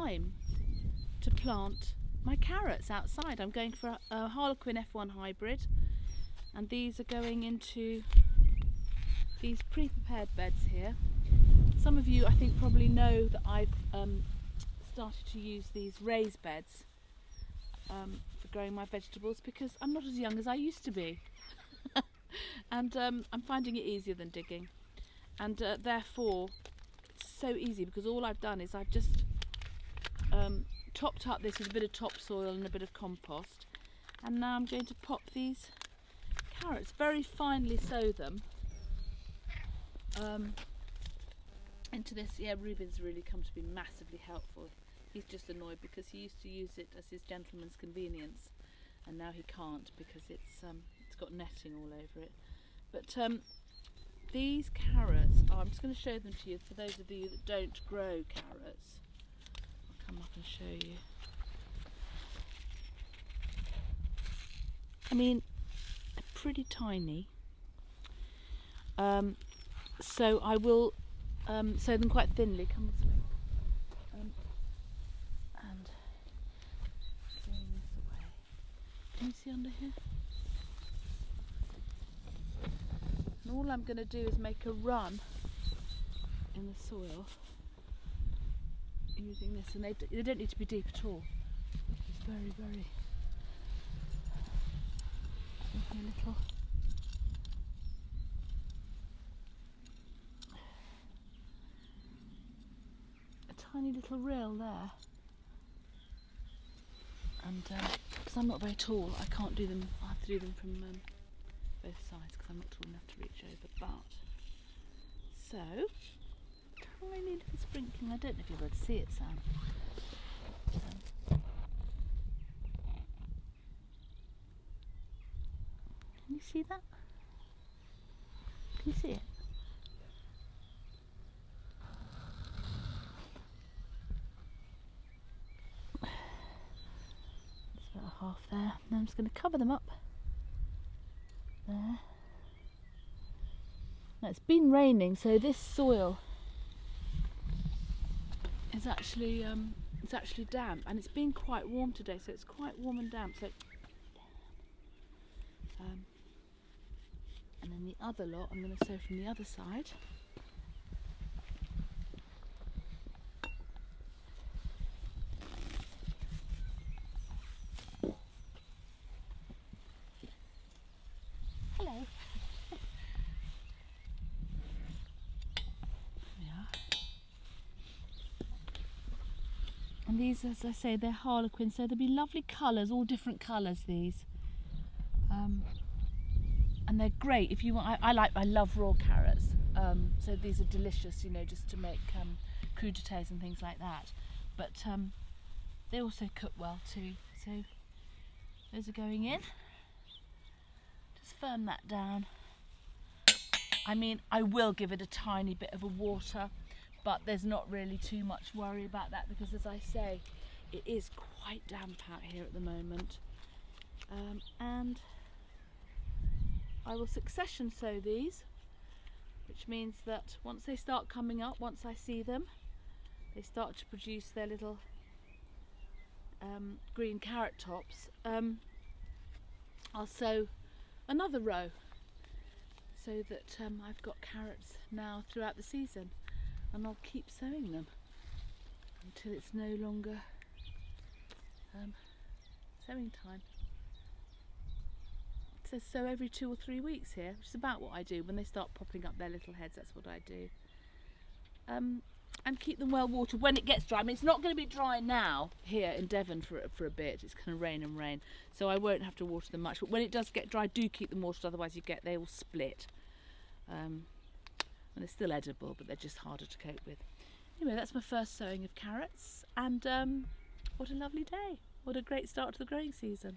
time to plant my carrots outside. I'm going for a Harlequin F1 hybrid, and these are going into these pre-prepared beds here. Some of you I think probably know that I've started to use these raised beds for growing my vegetables, because I'm not as young as I used to be. And I'm finding it easier than digging, and therefore it's so easy, because all I've done is I've just topped up this with a bit of topsoil and a bit of compost, and now I'm going to pop these carrots, very finely sow them into this. Yeah, Reuben's really come to be massively helpful. He's just annoyed because he used to use it as his gentleman's convenience, and now he can't because it's got netting all over it. But these carrots are, I'm just going to show them to you for those of you that don't grow carrots. I'll come up and show you. I mean, they're pretty tiny. So I will sow them quite thinly. Come this way. And throwing this away. Can you see under here? And all I'm going to do is make a run in the soil using this, and they don't need to be deep at all. It's very, very making a little. Tiny little rill there, and because I'm not very tall, I can't do them. I have to do them from both sides because I'm not tall enough to reach over. But so tiny little sprinkling. I don't know if you'll be able to see it, Sam. Can you see that? Can you see it? Half there. Now I'm just going to cover them up there. Now it's been raining, so this soil is actually damp, and it's been quite warm today, so it's quite warm and damp. So and then the other lot I'm going to sow from the other side. And these, as I say, they're Harlequin, so there'll be lovely colours, all different colours, these. And they're great if you want. I love raw carrots, so these are delicious, you know, just to make crudités and things like that. But they also cook well too. So those are going in. Just firm that down. I mean, I will give it a tiny bit of a water, but there's not really too much worry about that, because as I say, it is quite damp out here at the moment. And I will succession sow these, which means that once they start coming up, once I see them, they start to produce their little green carrot tops. I'll sow another row so that I've got carrots now throughout the season. And I'll keep sowing them until it's no longer sowing time. It says sow every 2 or 3 weeks here, which is about what I do. When they start popping up their little heads, that's what I do. And keep them well watered when it gets dry. I mean, it's not going to be dry now here in Devon for a bit. It's going to rain and rain, so I won't have to water them much. But when it does get dry, do keep them watered, otherwise they will split. And they're still edible, but they're just harder to cope with. Anyway, that's my first sowing of carrots, and what a lovely day. What a great start to the growing season.